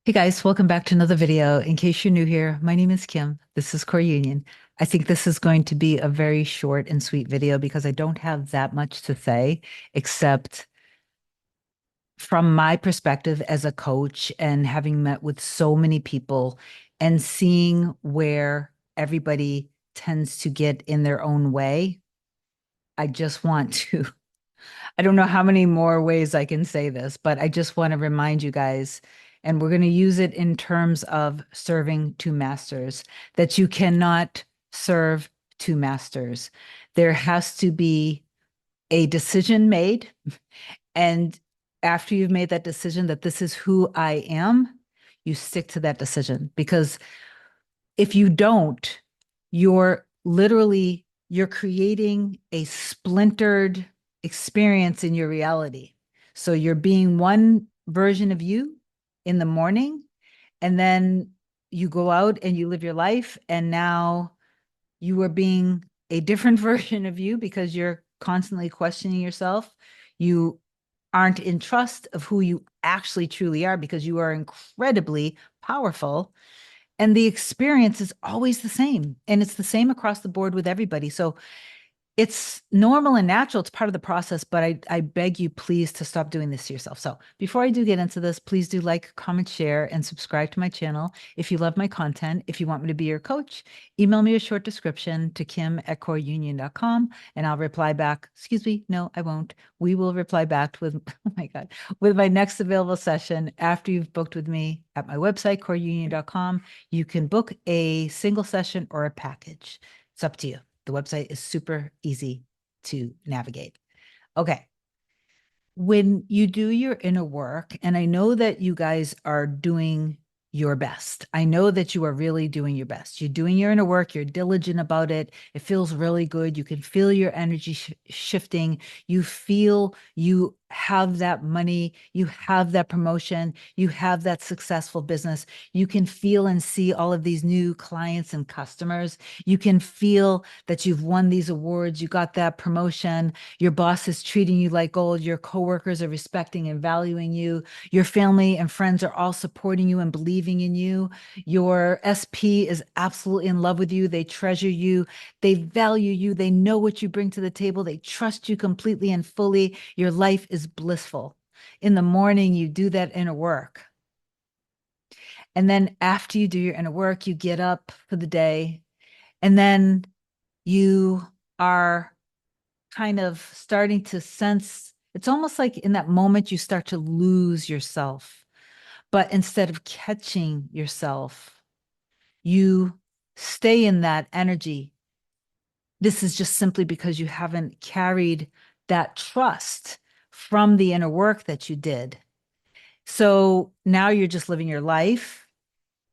Hey guys, welcome back to another video. In case you're new here, my name is Kim. This is Core Union. I think this is going to be a very short and sweet video because I don't have that much to say, except from my perspective as a coach and having met with so many people and seeing where everybody tends to get in their own way. I just want to I don't know how many more ways I can say this, but I just want to remind you guys, and we're going to use it in terms of serving two masters, that you cannot serve two masters. There has to be a decision made. And after you've made that decision that this is who I am, you stick to that decision. Because if you don't, you're creating a splintered experience in your reality. So you're being one version of you in the morning, and then you go out and you live your life, and now you are being a different version of you because you're constantly questioning yourself. You aren't in trust of who you actually truly are because you are incredibly powerful, and the experience is always the same, and it's the same across the board with everybody. So it's normal and natural. It's part of the process, but I beg you, please, to stop doing this to yourself. So before I do get into this, please do like, comment, share, and subscribe to my channel. If you love my content, if you want me to be your coach, email me a short description to kim@coreunion.com and I'll reply back. Excuse me. No, I won't. We will reply back with, oh my God, with my next available session after you've booked with me at my website, coreunion.com. You can book a single session or a package. It's up to you. The website is super easy to navigate. Okay. When you do your inner work, and I know that you guys are doing your best. I know that you are really doing your best. You're doing your inner work. You're diligent about it. It feels really good. You can feel your energy shifting. You feel you have that money. You have that promotion. You have that successful business. You can feel and see all of these new clients and customers. You can feel that you've won these awards. You got that promotion. Your boss is treating you like gold. Your coworkers are respecting and valuing you. Your family and friends are all supporting you and believing in you. Your SP is absolutely in love with you. They treasure you. They value you. They know what you bring to the table. They trust you completely and fully. Your life is blissful. In the morning, you do that inner work. And then after you do your inner work, you get up for the day. And then you are kind of starting to sense, it's almost like in that moment you start to lose yourself. But instead of catching yourself, you stay in that energy. This is just simply because you haven't carried that trust from the inner work that you did. So now you're just living your life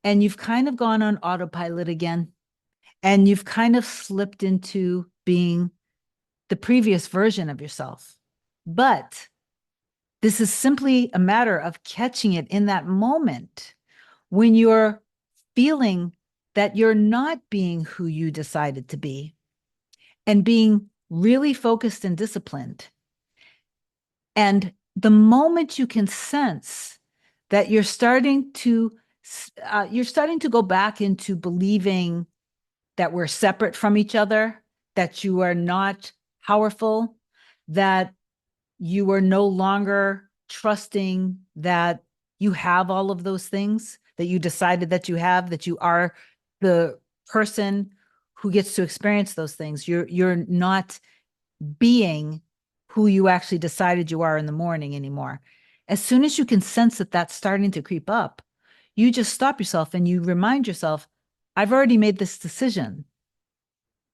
and you've kind of gone on autopilot again. And you've kind of slipped into being the previous version of yourself. But this is simply a matter of catching it in that moment when you're feeling that you're not being who you decided to be and being really focused and disciplined. And the moment you can sense that you're starting to go back into believing that we're separate from each other, that you are not powerful, that you are no longer trusting that you have all of those things that you decided that you have, that you are the person who gets to experience those things. You're not being who you actually decided you are in the morning anymore. As soon as you can sense that that's starting to creep up, you just stop yourself and you remind yourself, I've already made this decision.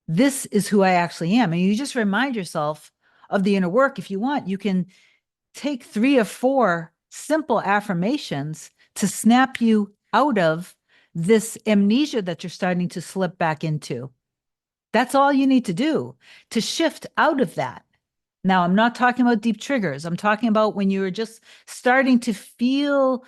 This is who I actually am. And you just remind yourself of the inner work. If you want, you can take 3 or 4 simple affirmations to snap you out of this amnesia that you're starting to slip back into. That's all you need to do to shift out of that. Now, I'm not talking about deep triggers. I'm talking about when you're just starting to feel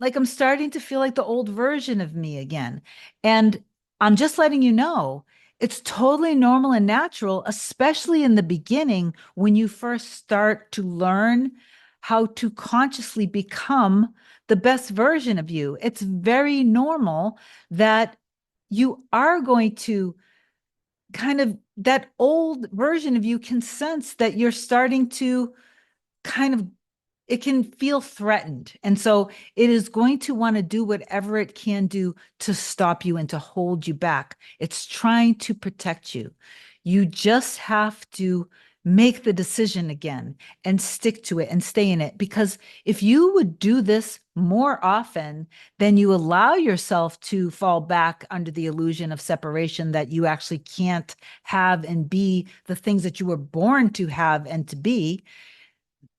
like I'm starting to feel like the old version of me again. And I'm just letting you know it's totally normal and natural, especially in the beginning when you first start to learn how to consciously become the best version of you. It's very normal that you are going to kind of, that old version of you can sense that you're starting to kind of, it can feel threatened. And so it is going to want to do whatever it can do to stop you and to hold you back. It's trying to protect you. You just have to make the decision again and stick to it and stay in it. Because if you would do this more often, then you allow yourself to fall back under the illusion of separation, that you actually can't have and be the things that you were born to have and to be.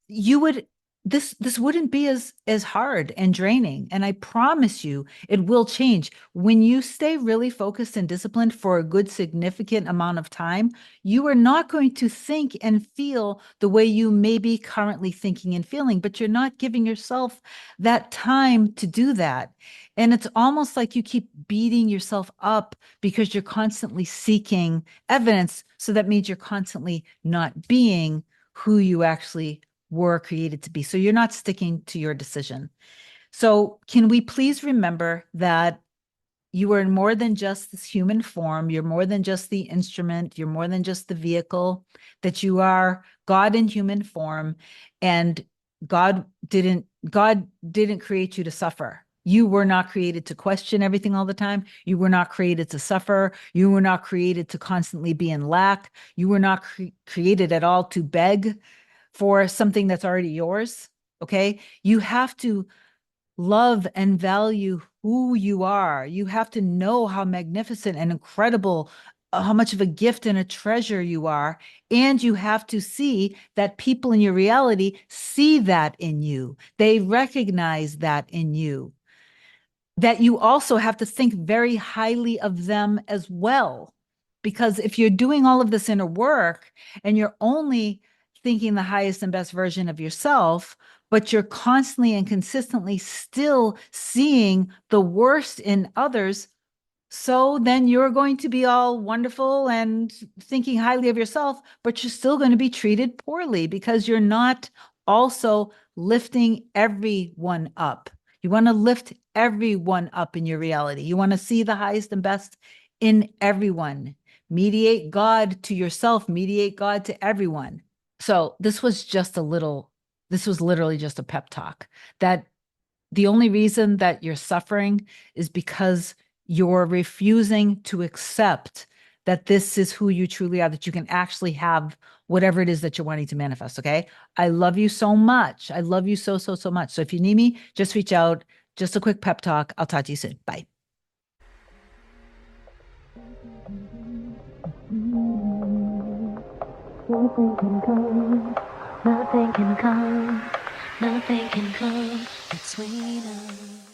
You would, this wouldn't be as hard and draining, and I promise you it will change when you stay really focused and disciplined for a good significant amount of time. You are not going to think and feel the way you may be currently thinking and feeling, but you're not giving yourself that time to do that. And it's almost like you keep beating yourself up because you're constantly seeking evidence, so that means you're constantly not being who you actually were created to be. So you're not sticking to your decision. So can we please remember that you are more than just this human form. You're more than just the instrument. You're more than just the vehicle, that you are God in human form. And God didn't create you to suffer. You were not created to question everything all the time. You were not created to suffer. You were not created to constantly be in lack. You were not created at all to beg for something that's already yours. Okay. You have to love and value who you are. You have to know how magnificent and incredible, how much of a gift and a treasure you are. And you have to see that people in your reality see that in you. They recognize that in you. That you also have to think very highly of them as well. Because if you're doing all of this inner work and you're only thinking the highest and best version of yourself, but you're constantly and consistently still seeing the worst in others, so then you're going to be all wonderful and thinking highly of yourself, but you're still going to be treated poorly because you're not also lifting everyone up. You want to lift everyone up in your reality. You want to see the highest and best in everyone. Mediate God to yourself, mediate God to everyone. So this was literally just a pep talk, that the only reason that you're suffering is because you're refusing to accept that this is who you truly are, that you can actually have whatever it is that you're wanting to manifest. Okay. I love you so much. I love you so, so, so much. So if you need me, just reach out. Just a quick pep talk. I'll talk to you soon. Bye. Nothing can come, nothing can come, nothing can come between us.